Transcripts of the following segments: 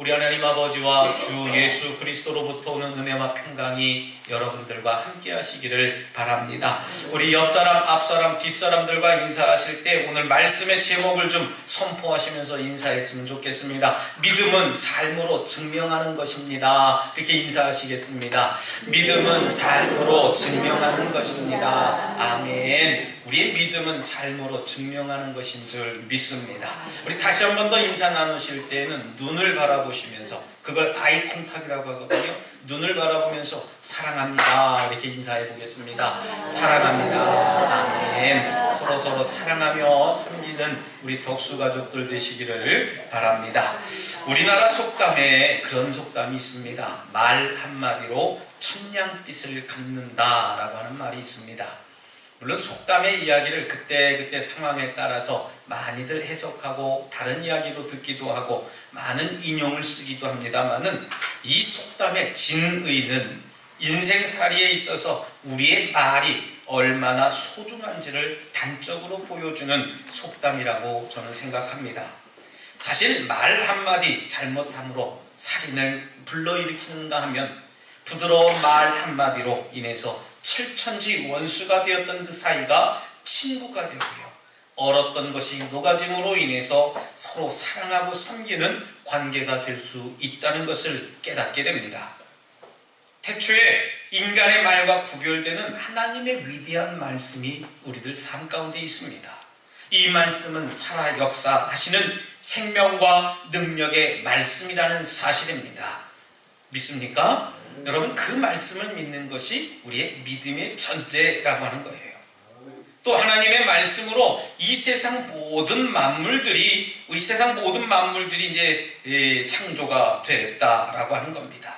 우리 하나님 아버지와 주 예수 그리스도로부터 오는 은혜와 평강이 여러분들과 함께 하시기를 바랍니다. 우리 옆사람, 앞사람, 뒷사람들과 인사하실 때 오늘 말씀의 제목을 좀 선포하시면서 인사했으면 좋겠습니다. 믿음은 삶으로 증명하는 것입니다. 이렇게 인사하시겠습니다. 믿음은 삶으로 증명하는 것입니다. 아멘. 우리의 믿음은 삶으로 증명하는 것인 줄 믿습니다. 우리 다시 한 번 더 인사 나누실 때는 눈을 바라보시면서, 그걸 아이 콘탁이라고 하거든요. 눈을 바라보면서 사랑합니다 이렇게 인사해 보겠습니다. 사랑합니다. 아멘. 서로 사랑하며 섬기는 우리 덕수 가족들 되시기를 바랍니다. 우리나라 속담에 그런 속담이 있습니다. 말 한마디로 천냥빚을 갚는다라고 하는 말이 있습니다. 물론 속담의 이야기를 그때 상황에 따라서 많이들 해석하고 다른 이야기로 듣기도 하고 많은 인용을 쓰기도 합니다만은, 이 속담의 진의는 인생살이에 있어서 우리의 말이 얼마나 소중한지를 단적으로 보여주는 속담이라고 저는 생각합니다. 사실 말 한마디 잘못함으로 살인을 불러일으키는가 하면 부드러운 말 한마디로 인해서 철천지 원수가 되었던 그 사이가 친구가 되고요, 얼었던 것이 녹아짐으로 인해서 서로 사랑하고 섬기는 관계가 될 수 있다는 것을 깨닫게 됩니다. 태초에 인간의 말과 구별되는 하나님의 위대한 말씀이 우리들 삶 가운데 있습니다. 이 말씀은 살아 역사하시는 생명과 능력의 말씀이라는 사실입니다. 믿습니까? 여러분, 그 말씀을 믿는 것이 우리의 믿음의 전제라고 하는 거예요. 또 하나님의 말씀으로 이 세상 모든 만물들이 이제 창조가 됐다라고 하는 겁니다.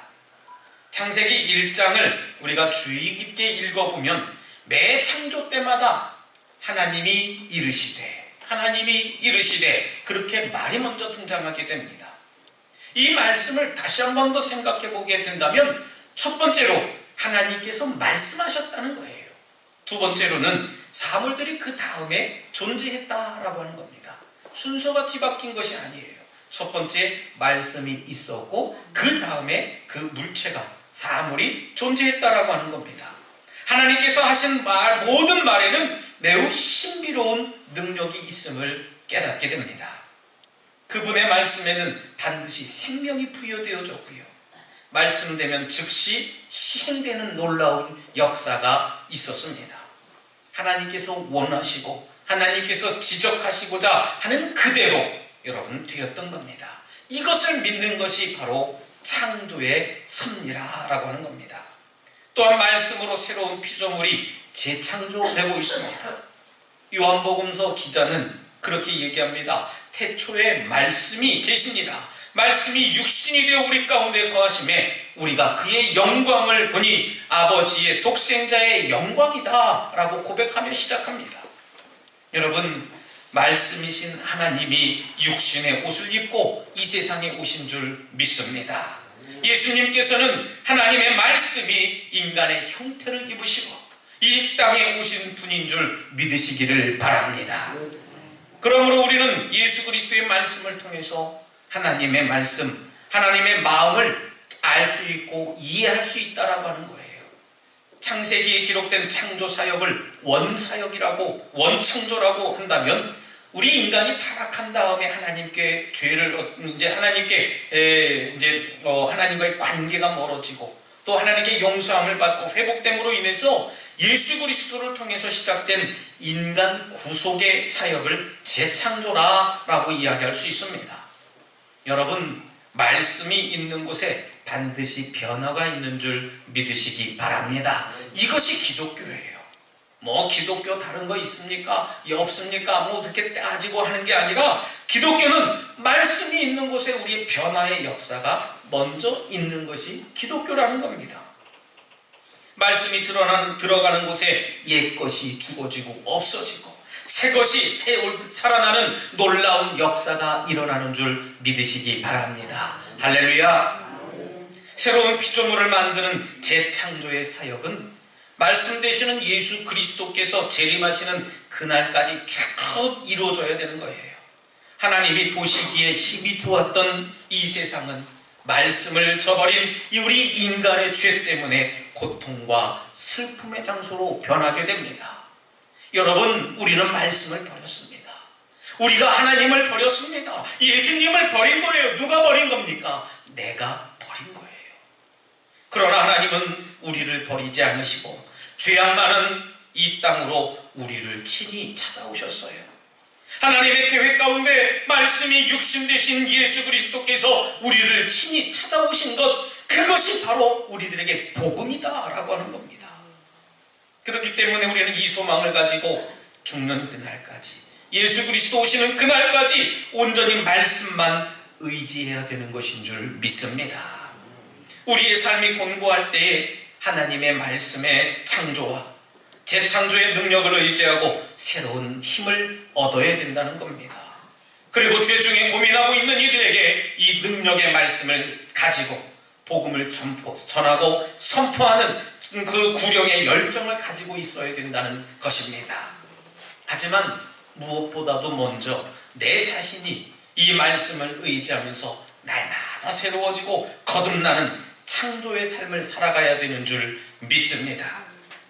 창세기 1장을 우리가 주의 깊게 읽어보면 매 창조 때마다 하나님이 이르시되 그렇게 말이 먼저 등장하게 됩니다. 이 말씀을 다시 한 번 더 생각해 보게 된다면, 첫 번째로 하나님께서 말씀하셨다는 거예요. 두 번째로는 사물들이 그 다음에 존재했다라고 하는 겁니다. 순서가 뒤바뀐 것이 아니에요. 첫 번째 말씀이 있었고 그 다음에 그 물체가, 사물이 존재했다라고 하는 겁니다. 하나님께서 하신 모든 말에는 매우 신비로운 능력이 있음을 깨닫게 됩니다. 그분의 말씀에는 반드시 생명이 부여되어졌고요, 말씀되면 즉시 시행되는 놀라운 역사가 있었습니다. 하나님께서 원하시고 하나님께서 지적하시고자 하는 그대로 여러분 되었던 겁니다. 이것을 믿는 것이 바로 창조의 섭리라고 하는 겁니다. 또한 말씀으로 새로운 피조물이 재창조되고 있습니다. 요한복음서 기자는 그렇게 얘기합니다. 태초에 말씀이 계십니다. 말씀이 육신이 되어 우리 가운데 거하심에 우리가 그의 영광을 보니 아버지의 독생자의 영광이다 라고 고백하며 시작합니다. 여러분, 말씀이신 하나님이 육신의 옷을 입고 이 세상에 오신 줄 믿습니다. 예수님께서는 하나님의 말씀이 인간의 형태를 입으시고 이 땅에 오신 분인 줄 믿으시기를 바랍니다. 그러므로 우리는 예수 그리스도의 말씀을 통해서 하나님의 말씀, 하나님의 마음을 알 수 있고 이해할 수 있다라고 하는 거예요. 창세기에 기록된 창조 사역을 원사역이라고, 원창조라고 한다면, 우리 인간이 타락한 다음에 하나님께 하나님과의 관계가 멀어지고 또 하나님께 용서함을 받고 회복됨으로 인해서 예수 그리스도를 통해서 시작된 인간 구속의 사역을 재창조라라고 이야기할 수 있습니다. 여러분, 말씀이 있는 곳에 반드시 변화가 있는 줄 믿으시기 바랍니다. 이것이 기독교예요. 기독교 다른 거 있습니까? 없습니까? 그렇게 따지고 하는 게 아니라, 기독교는 말씀이 있는 곳에 우리의 변화의 역사가 먼저 있는 것이 기독교라는 겁니다. 말씀이 들어가는 곳에 옛것이 죽어지고 없어지고 새것이 살아나는 놀라운 역사가 일어나는 줄 믿으시기 바랍니다. 할렐루야. 새로운 피조물을 만드는 재창조의 사역은 말씀 되시는 예수 그리스도께서 재림하시는 그날까지 쭉 이루어져야 되는 거예요. 하나님이 보시기에 힘이 좋았던 이 세상은 말씀을 저버린 이 우리 인간의 죄 때문에 고통과 슬픔의 장소로 변하게 됩니다. 여러분, 우리는 말씀을 버렸습니다. 우리가 하나님을 버렸습니다. 예수님을 버린 거예요. 누가 버린 겁니까? 내가 버린 거예요. 그러나 하나님은 우리를 버리지 않으시고 죄악 많은 이 땅으로 우리를 친히 찾아오셨어요. 하나님의 계획 가운데 말씀이 육신 되신 예수 그리스도께서 우리를 친히 찾아오신 것, 그것이 바로 우리들에게 복음이다라고 하는 겁니다. 그렇기 때문에 우리는 이 소망을 가지고 죽는 그날까지, 예수 그리스도 오시는 그날까지 온전히 말씀만 의지해야 되는 것인 줄 믿습니다. 우리의 삶이 곤고할 때에 하나님의 말씀의 창조와 재창조의 능력을 의지하고 새로운 힘을 얻어야 된다는 겁니다. 그리고 죄 중에 고민하고 있는 이들에게 이 능력의 말씀을 가지고 복음을 전하고 선포하는 그 구령의 열정을 가지고 있어야 된다는 것입니다. 하지만 무엇보다도 먼저 내 자신이 이 말씀을 의지하면서 날마다 새로워지고 거듭나는 창조의 삶을 살아가야 되는 줄 믿습니다.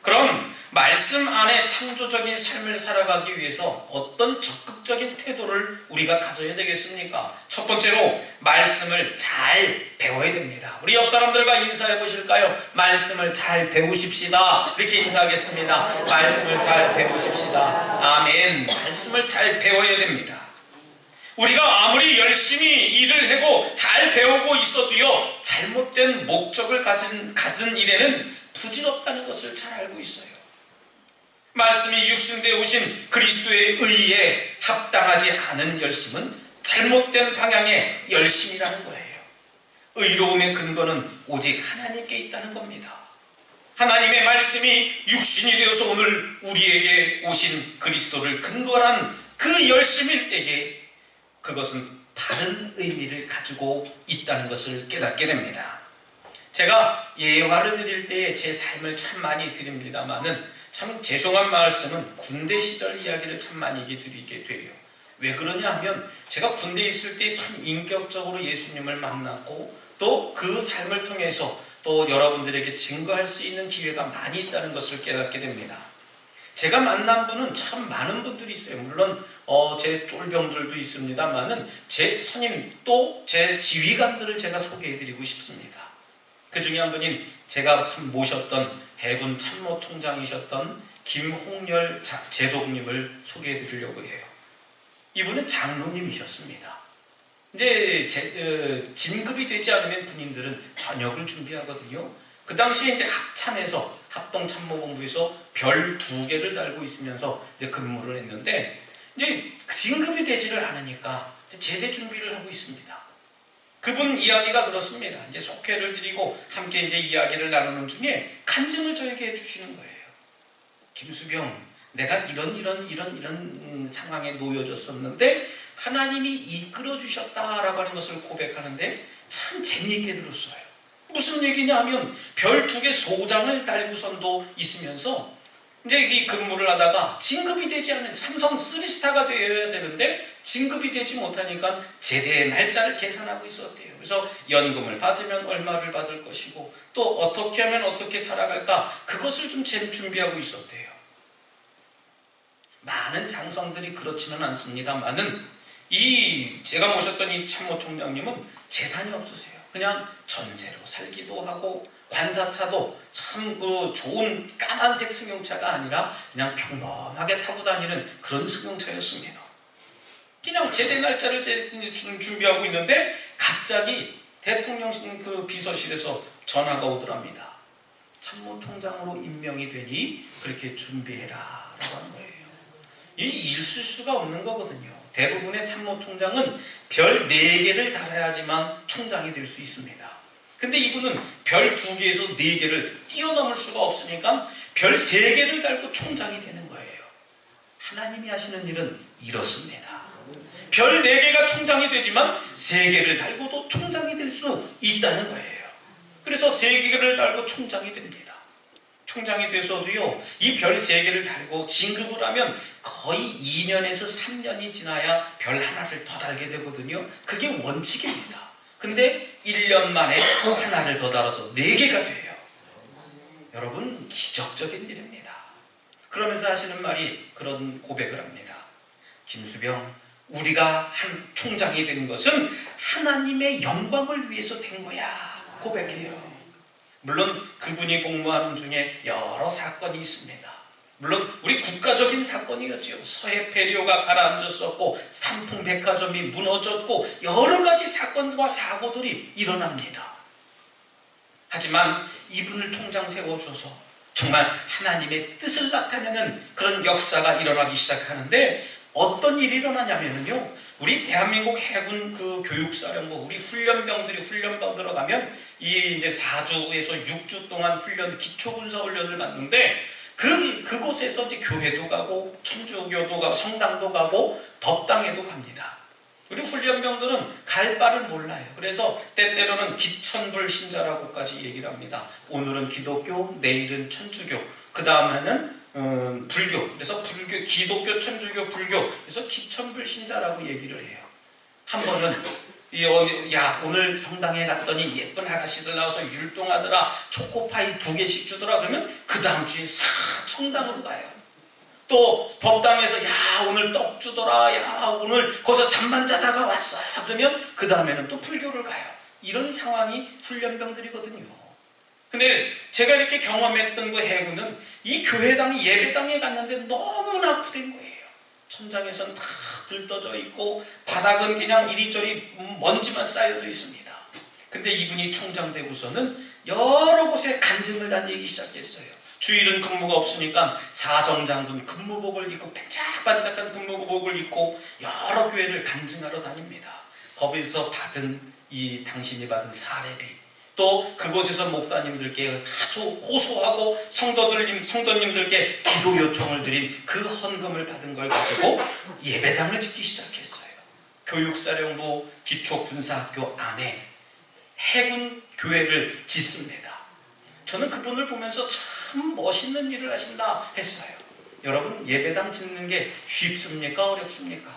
그럼 말씀 안에 창조적인 삶을 살아가기 위해서 어떤 적극적인 태도를 우리가 가져야 되겠습니까? 첫 번째로 말씀을 잘 배워야 됩니다. 우리 옆 사람들과 인사해 보실까요? 말씀을 잘 배우십시다. 이렇게 인사하겠습니다. 말씀을 잘 배우십시다. 아멘. 말씀을 잘 배워야 됩니다. 우리가 아무리 열심히 일을 하고 잘 배우고 있어도요, 잘못된 목적을 가진 일에는 부질없다는 것을 잘 알고 있어요. 말씀이 육신되어 오신 그리스도의 의에 합당하지 않은 열심은 잘못된 방향의 열심이라는 거예요. 의로움의 근거는 오직 하나님께 있다는 겁니다. 하나님의 말씀이 육신이 되어서 오늘 우리에게 오신 그리스도를 근거로 한 그 열심일 때에 그것은 다른 의미를 가지고 있다는 것을 깨닫게 됩니다. 제가 예화를 드릴 때에 제 삶을 참 많이 드립니다만은 참 죄송한 말씀은 군대 시절 이야기를 참 많이 드리게 돼요. 왜 그러냐 하면 제가 군대에 있을 때 참 인격적으로 예수님을 만났고 또 그 삶을 통해서 또 여러분들에게 증거할 수 있는 기회가 많이 있다는 것을 깨닫게 됩니다. 제가 만난 분은 참 많은 분들이 있어요. 물론 제 쫄병들도 있습니다만은 제 선임 또 제 지휘관들을 제가 소개해드리고 싶습니다. 그 중에 한 분인 제가 모셨던 해군 참모총장이셨던 김홍열 제독님을 소개해드리려고 해요. 이분은 장로님이셨습니다. 이제 진급이 되지 않으면 군인들은 전역을 준비하거든요. 그 당시에 이제 합참에서 합동참모본부에서 별 2개를 달고 있으면서 이제 근무를 했는데 이제 진급이 되지를 않으니까 제대 준비를 하고 있습니다. 그분 이야기가 그렇습니다. 이제 속회를 드리고 함께 이제 이야기를 나누는 중에 간증을 저에게 해주시는 거예요. 김수병, 내가 이런 상황에 놓여졌었는데 하나님이 이끌어 주셨다라고 하는 것을 고백하는데 참 재미있게 들었어요. 무슨 얘기냐 하면 별 2개 소장을 달고선도 있으면서 이제 이 근무를 하다가 진급이 되지 않은 삼성 3스타가 되어야 되는데 진급이 되지 못하니까 제대의 날짜를 계산하고 있었대요. 그래서 연금을 받으면 얼마를 받을 것이고 또 어떻게 하면 어떻게 살아갈까 그것을 좀 준비하고 있었대요. 많은 장성들이 그렇지는 않습니다만은 제가 모셨던 이 참모총장님은 재산이 없으세요. 그냥 전세로 살기도 하고 관사차도 참 그 좋은 까만색 승용차가 아니라 그냥 평범하게 타고 다니는 그런 승용차였습니다. 그냥 제대 날짜를 준비하고 있는데 갑자기 대통령 그 비서실에서 전화가 오더랍니다. 참모총장으로 임명이 되니 그렇게 준비해라 라고 하는 거예요. 이 있을 수가 없는 거거든요. 대부분의 참모총장은 별 4개를 달아야지만 총장이 될 수 있습니다. 근데 이분은 별 2개에서 4개를 뛰어넘을 수가 없으니까 별 3개를 달고 총장이 되는 거예요. 하나님이 하시는 일은 이렇습니다. 별 4개가 총장이 되지만 3개를 달고도 총장이 될 수 있다는 거예요. 그래서 3개를 달고 총장이 됩니다. 총장이 돼서도요, 이 별 3개를 달고 진급을 하면 거의 2년에서 3년이 지나야 별 하나를 더 달게 되거든요. 그게 원칙입니다. 근데 1년 만에 하나를 더 달아서 4개가 돼요. 여러분, 기적적인 일입니다. 그러면서 하시는 말이 그런 고백을 합니다. 김수병, 우리가 한 총장이 된 것은 하나님의 영광을 위해서 된 거야. 고백해요. 물론 그분이 복무하는 중에 여러 사건이 있습니다. 물론 우리 국가적인 사건이었죠. 서해페리오가 가라앉았었고 삼풍백화점이 무너졌고 여러 가지 사건과 사고들이 일어납니다. 하지만 이분을 총장 세워줘서 정말 하나님의 뜻을 나타내는 그런 역사가 일어나기 시작하는데, 어떤 일이 일어나냐면요, 우리 대한민국 해군 그 교육사령부, 우리 훈련병들이 훈련 받으러 가면 이 이제 4주에서 6주 동안 훈련, 기초군사 훈련을 받는데, 그곳에서 이제 교회도 가고 천주교도 가고 성당도 가고 법당에도 갑니다. 우리 훈련병들은 갈 바를 몰라요. 그래서 때때로는 기천불 신자라고까지 얘기를 합니다. 오늘은 기독교, 내일은 천주교, 그 다음에는 불교. 그래서 불교, 기독교, 천주교, 불교. 그래서 기천불 신자라고 얘기를 해요. 한 번은 야, 오늘 성당에 갔더니 예쁜 아가씨들 나와서 율동하더라. 초코파이 2개씩 주더라. 그러면 그 다음 주에 싹 성당으로 가요. 또 법당에서 야, 오늘 떡 주더라. 야, 오늘 거기서 잠만 자다가 왔어. 그러면 그 다음에는 또 불교를 가요. 이런 상황이 훈련병들이거든요. 근데 제가 이렇게 경험했던 그 해군은 이 교회당 예배당에 갔는데 너무나 아프된 거예요. 천장에선 다 들떠져 있고 바닥은 그냥 이리저리 먼지만 쌓여져 있습니다. 근데 이분이 총장 되고서는 여러 곳에 간증을 다니기 시작했어요. 주일은 근무가 없으니까 사성장군 근무복을 입고 반짝반짝한 근무복을 입고 여러 교회를 간증하러 다닙니다. 거기서 받은 당신이 받은 사례비, 또 그곳에서 목사님들께 호소하고 성도님들께 기도 요청을 드린 그 헌금을 받은 걸 가지고 예배당을 짓기 시작했어요. 교육사령부 기초군사학교 안에 해군 교회를 짓습니다. 저는 그분을 보면서 참 멋있는 일을 하신다 했어요. 여러분, 예배당 짓는 게 쉽습니까? 어렵습니까?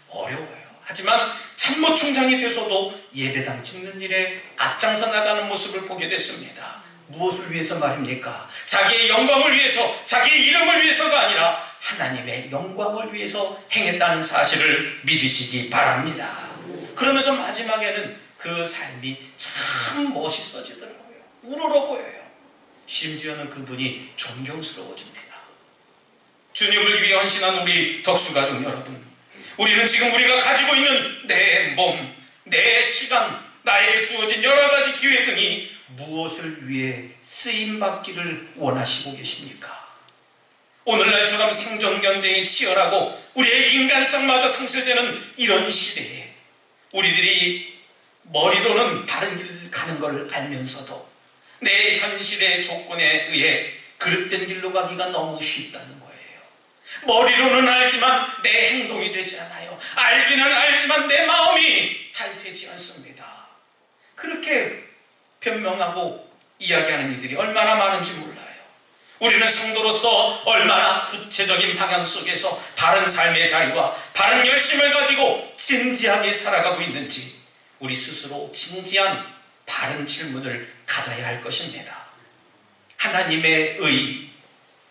어려워요. 하지만 참모총장이 돼서도 예배당 짓는 일에 앞장서 나가는 모습을 보게 됐습니다. 무엇을 위해서 말입니까? 자기의 영광을 위해서, 자기의 이름을 위해서가 아니라 하나님의 영광을 위해서 행했다는 사실을 믿으시기 바랍니다. 그러면서 마지막에는 그 삶이 참 멋있어지더라고요. 우러러 보여요. 심지어는 그분이 존경스러워집니다. 주님을 위해 헌신한 우리 덕수가족 여러분, 우리는 지금 우리가 가지고 있는 내 몸, 내 시간, 나에게 주어진 여러 가지 기회 등이 무엇을 위해 쓰임받기를 원하시고 계십니까? 오늘날처럼 생존 경쟁이 치열하고 우리의 인간성마저 상실되는 이런 시대에 우리들이 머리로는 바른 길 가는 걸 알면서도 내 현실의 조건에 의해 그릇된 길로 가기가 너무 쉽다는 거예요. 머리로는 알지만 내 행동이 되지 않아요. 알기는 알지만 내 마음이 잘 되지 않습니다. 그렇게 변명하고 이야기하는 이들이 얼마나 많은지 몰라요. 우리는 성도로서 얼마나 구체적인 방향 속에서 바른 삶의 자리와 바른 열심을 가지고 진지하게 살아가고 있는지 우리 스스로 진지한 바른 질문을 가져야 할 것입니다. 하나님의 의,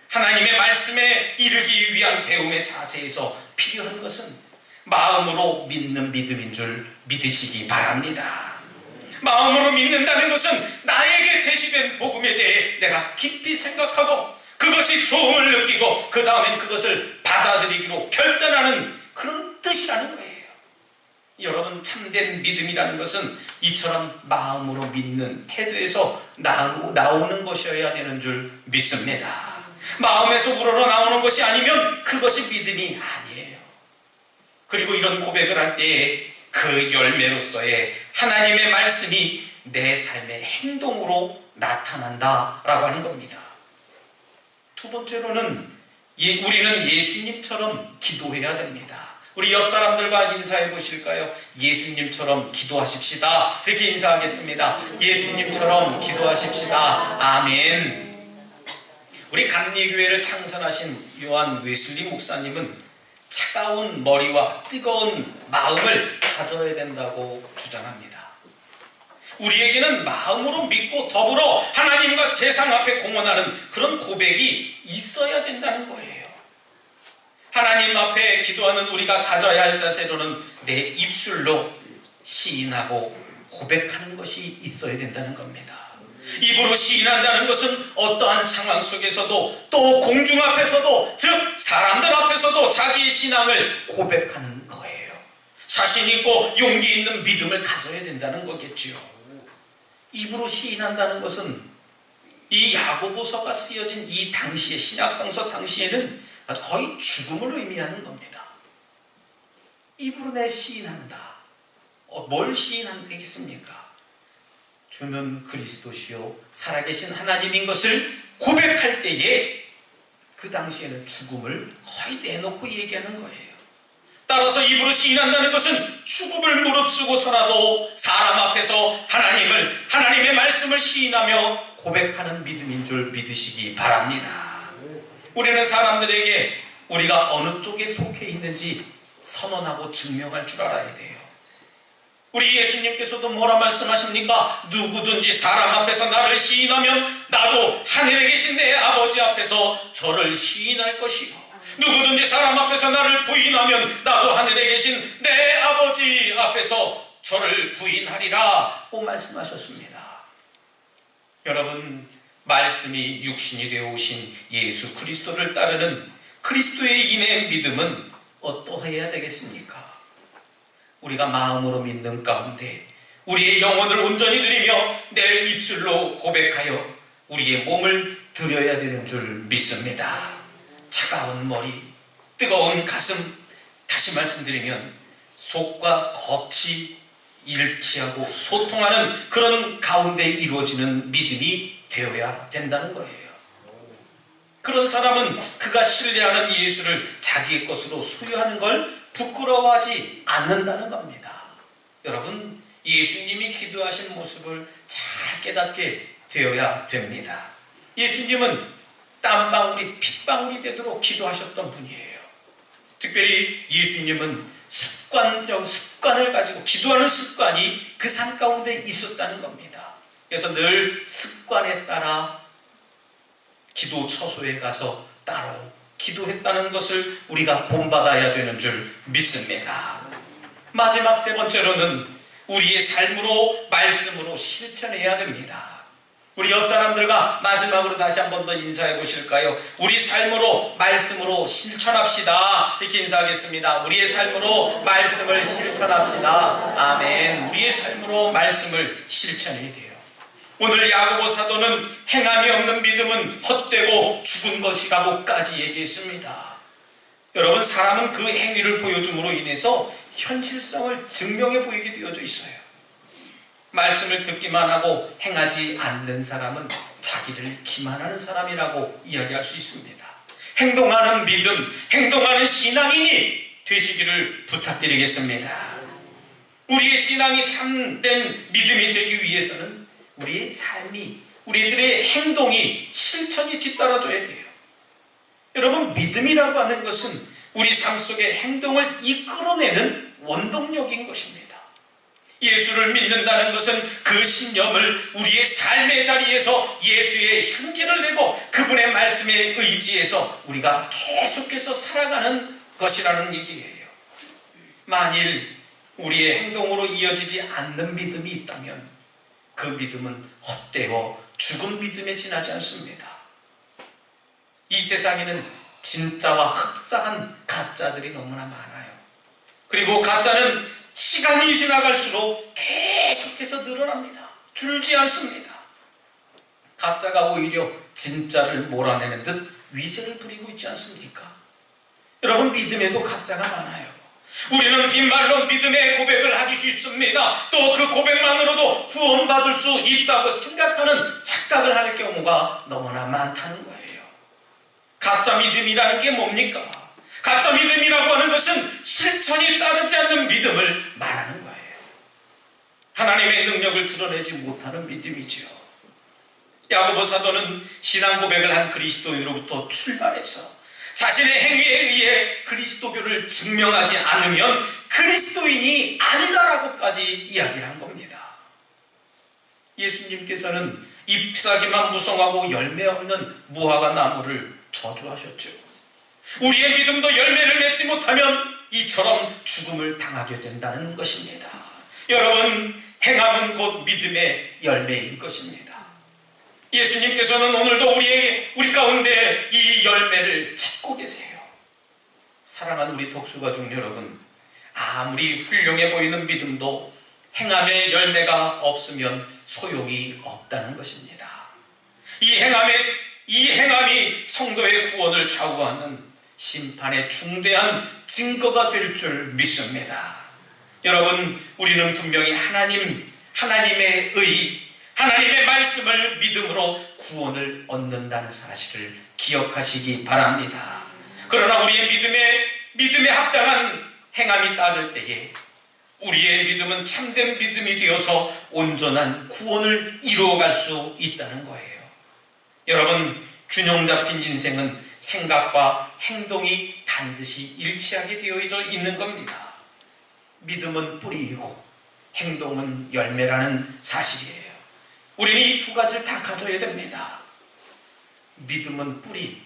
하나님의 말씀에 이르기 위한 배움의 자세에서 필요한 것은 마음으로 믿는 믿음인 줄 믿으시기 바랍니다. 마음으로 믿는다는 것은 나에게 제시된 복음에 대해 내가 깊이 생각하고 그것이 좋음을 느끼고 그 다음엔 그것을 받아들이기로 결단하는 그런 뜻이라는 거예요. 여러분, 참된 믿음이라는 것은 이처럼 마음으로 믿는 태도에서 나오는 것이어야 되는 줄 믿습니다. 마음에서 우러러 나오는 것이 아니면 그것이 믿음이 아니에요. 그리고 이런 고백을 할 때에 그 열매로서의 하나님의 말씀이 내 삶의 행동으로 나타난다라고 하는 겁니다. 두 번째로는 우리는 예수님처럼 기도해야 됩니다. 우리 옆 사람들과 인사해 보실까요? 예수님처럼 기도하십시다. 그렇게 인사하겠습니다. 예수님처럼 기도하십시다. 아멘. 우리 감리교회를 창설하신 요한 웨슬리 목사님은 차가운 머리와 뜨거운 마음을 가져야 된다고 주장합니다. 우리에게는 마음으로 믿고 더불어 하나님과 세상 앞에 공헌하는 그런 고백이 있어야 된다는 거예요. 하나님 앞에 기도하는 우리가 가져야 할 자세로는 내 입술로 시인하고 고백하는 것이 있어야 된다는 겁니다. 입으로 시인한다는 것은 어떠한 상황 속에서도 또 공중 앞에서도 즉 사람들 앞에서도 자기의 신앙을 고백하는 거예요. 자신 있고 용기 있는 믿음을 가져야 된다는 거겠지요. 입으로 시인한다는 것은 이 야고보서가 쓰여진 이 당시의 신약성서 당시에는 거의 죽음을 의미하는 겁니다. 입으로 내 시인한다. 뭘 시인하겠습니까? 주는 그리스도시요 살아계신 하나님인 것을 고백할 때에 그 당시에는 죽음을 거의 내놓고 얘기하는 거예요. 따라서 입으로 시인한다는 것은 죽음을 무릅쓰고서라도 사람 앞에서 하나님의 말씀을 시인하며 고백하는 믿음인 줄 믿으시기 바랍니다. 우리는 사람들에게 우리가 어느 쪽에 속해 있는지 선언하고 증명할 줄 알아야 돼요. 우리 예수님께서도 뭐라 말씀하십니까? 누구든지 사람 앞에서 나를 시인하면 나도 하늘에 계신 내 아버지 앞에서 저를 시인할 것이고, 누구든지 사람 앞에서 나를 부인하면 나도 하늘에 계신 내 아버지 앞에서 저를 부인하리라 고 말씀하셨습니다. 여러분, 말씀이 육신이 되어 오신 예수 그리스도를 따르는 그리스도의 인의 믿음은 어떠해야 되겠습니까? 우리가 마음으로 믿는 가운데 우리의 영혼을 온전히 드리며 내 입술로 고백하여 우리의 몸을 드려야 되는 줄 믿습니다. 차가운 머리, 뜨거운 가슴, 다시 말씀드리면 속과 겉이 일치하고 소통하는 그런 가운데 이루어지는 믿음이 되어야 된다는 거예요. 그런 사람은 그가 신뢰하는 예수를 자기의 것으로 소유하는 걸 부끄러워하지 않는다는 겁니다. 여러분, 예수님이 기도하신 모습을 잘 깨닫게 되어야 됩니다. 예수님은 땀방울이 핏방울이 되도록 기도하셨던 분이에요. 특별히 예수님은 습관을 가지고 기도하는 습관이 그 산 가운데 있었다는 겁니다. 그래서 늘 습관에 따라 기도 처소에 가서 따로 기도했다는 것을 우리가 본받아야 되는 줄 믿습니다. 마지막 세 번째로는 우리의 삶으로 말씀으로 실천해야 됩니다. 우리 옆 사람들과 마지막으로 다시 한 번 더 인사해 보실까요? 우리 삶으로 말씀으로 실천합시다. 이렇게 인사하겠습니다. 우리의 삶으로 말씀을 실천합시다. 아멘. 우리의 삶으로 말씀을 실천해야 돼요. 오늘 야고보 사도는 행함이 없는 믿음은 헛되고 죽은 것이라고까지 얘기했습니다. 여러분, 사람은 그 행위를 보여줌으로 인해서 현실성을 증명해 보이게 되어져 있어요. 말씀을 듣기만 하고 행하지 않는 사람은 자기를 기만하는 사람이라고 이야기할 수 있습니다. 행동하는 믿음, 행동하는 신앙인이 되시기를 부탁드리겠습니다. 우리의 신앙이 참된 믿음이 되기 위해서는 우리의 삶이, 우리들의 행동이 실천이 뒤따라줘야 돼요. 여러분, 믿음이라고 하는 것은 우리 삶 속의 행동을 이끌어내는 원동력인 것입니다. 예수를 믿는다는 것은 그 신념을 우리의 삶의 자리에서 예수의 향기를 내고 그분의 말씀에 의지해서 우리가 계속해서 살아가는 것이라는 얘기예요. 만일 우리의 행동으로 이어지지 않는 믿음이 있다면 그 믿음은 헛되고 죽은 믿음에 지나지 않습니다. 이 세상에는 진짜와 흡사한 가짜들이 너무나 많아요. 그리고 가짜는 시간이 지나갈수록 계속해서 늘어납니다. 줄지 않습니다. 가짜가 오히려 진짜를 몰아내는 듯 위세를 부리고 있지 않습니까? 여러분, 믿음에도 가짜가 많아요. 우리는 빈말로 믿음의 고백을 하기 쉽습니다. 또 그 고백만으로도 구원받을 수 있다고 생각하는 착각을 할 경우가 너무나 많다는 거예요. 가짜 믿음이라는 게 뭡니까? 가짜 믿음이라고 하는 것은 실천이 따르지 않는 믿음을 말하는 거예요. 하나님의 능력을 드러내지 못하는 믿음이지요. 야고보 사도는 신앙 고백을 한 그리스도인으로부터 출발해서 자신의 행위에 의해 그리스도교를 증명하지 않으면 그리스도인이 아니다라고까지 이야기를 한 겁니다. 예수님께서는 잎사귀만 무성하고 열매 없는 무화과 나무를 저주하셨죠. 우리의 믿음도 열매를 맺지 못하면 이처럼 죽음을 당하게 된다는 것입니다. 여러분, 행함은 곧 믿음의 열매인 것입니다. 예수님께서는 오늘도 우리 가운데 이 열매를 찾고 계세요. 사랑하는 우리 독수가족 여러분, 아무리 훌륭해 보이는 믿음도 행함의 열매가 없으면 소용이 없다는 것입니다. 이 행함이 성도의 구원을 좌우하는 심판의 중대한 증거가 될 줄 믿습니다. 여러분, 우리는 분명히 하나님의 말씀을 믿음으로 구원을 얻는다는 사실을 기억하시기 바랍니다. 그러나 우리의 믿음에 합당한 행함이 따를 때에 우리의 믿음은 참된 믿음이 되어서 온전한 구원을 이루어갈 수 있다는 거예요. 여러분, 균형 잡힌 인생은 생각과 행동이 반드시 일치하게 되어져 있는 겁니다. 믿음은 뿌리이고 행동은 열매라는 사실이에요. 우리는 이 두 가지를 다 가져야 됩니다. 믿음은 뿌리,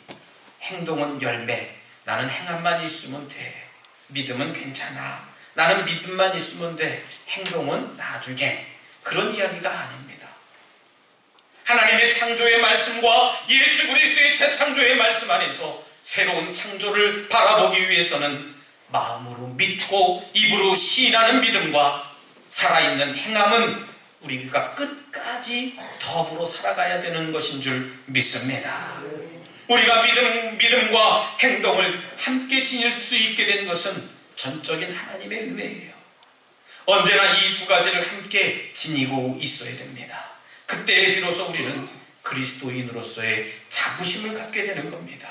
행동은 열매. 나는 행함만 있으면 돼. 믿음은 괜찮아. 나는 믿음만 있으면 돼. 행동은 나중에. 그런 이야기가 아닙니다. 하나님의 창조의 말씀과 예수 그리스도의 재창조의 말씀 안에서 새로운 창조를 바라보기 위해서는 마음으로 믿고 입으로 시인하는 믿음과 살아있는 행함은 우리가 끝까지 더불어 살아가야 되는 것인 줄 믿습니다. 우리가 믿음과 행동을 함께 지닐 수 있게 된 것은 전적인 하나님의 은혜예요. 언제나 이 두 가지를 함께 지니고 있어야 됩니다. 그때 비로소 우리는 그리스도인으로서의 자부심을 갖게 되는 겁니다.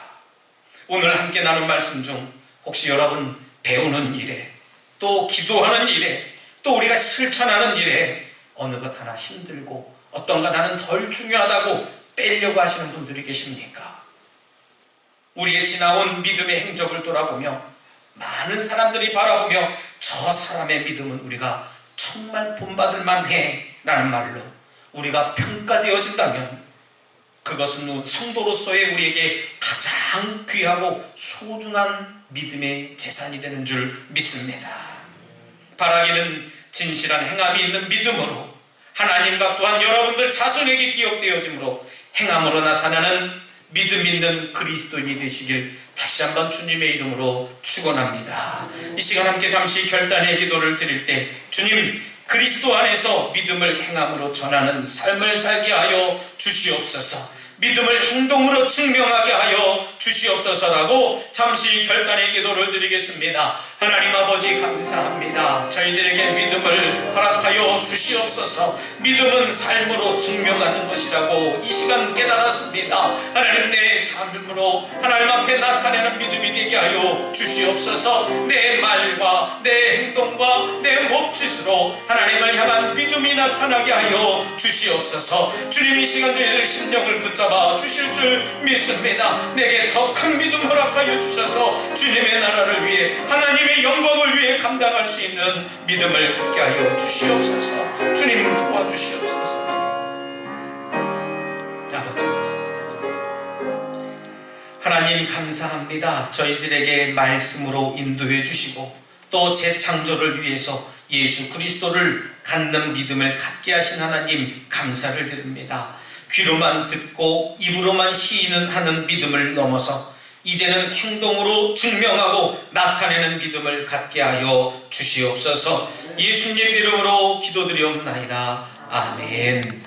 오늘 함께 나눈 말씀 중 혹시 여러분 배우는 일에, 또 기도하는 일에, 또 우리가 실천하는 일에 어느 것 하나 힘들고 어떤 것 하나는 덜 중요하다고 빼려고 하시는 분들이 계십니까? 우리의 지나온 믿음의 행적을 돌아보며 많은 사람들이 바라보며 저 사람의 믿음은 우리가 정말 본받을 만해 라는 말로 우리가 평가되어진다면 그것은 성도로서의 우리에게 가장 귀하고 소중한 믿음의 재산이 되는 줄 믿습니다. 바라기는 진실한 행함이 있는 믿음으로 하나님과 또한 여러분들 자손에게 기억되어짐으로 행함으로 나타나는 믿음 있는 그리스도인이 되시길 다시 한번 주님의 이름으로 축원합니다. 이 시간 함께 잠시 결단의 기도를 드릴 때 주님, 그리스도 안에서 믿음을 행함으로 전하는 삶을 살게 하여 주시옵소서. 믿음을 행동으로 증명하게 하여 주시옵소서라고 잠시 결단의 기도를 드리겠습니다. 하나님 아버지 감사합니다. 저희들에게 믿음을 허락하여 주시옵소서. 믿음은 삶으로 증명하는 것이라고 이 시간 깨달았습니다. 하나님, 내 삶으로 하나님 앞에 나타내는 믿음이 되게 하여 주시옵소서. 내 말과 내 행동과 내 몸짓으로 하나님을 향한 믿음이 나타나게 하여 주시옵소서. 주님, 이 시간 저희들 심령을 붙잡아 주실 줄 믿습니다. 내게 더 큰 믿음 허락하여 주셔서 주님의 나라를 위해, 하나님의 영광을 위해 감당할 수 있는 믿음을 갖게 하여 주시옵소서. 주님 도와주시옵소서. 아버지, 하나님 감사합니다. 저희들에게 말씀으로 인도해 주시고 또 재창조를 위해서 예수 그리스도를 갖는 믿음을 갖게 하신 하나님 감사를 드립니다. 귀로만 듣고 입으로만 시인하는 믿음을 넘어서 이제는 행동으로 증명하고 나타내는 믿음을 갖게 하여 주시옵소서. 예수님 이름으로 기도드리옵나이다. 아멘.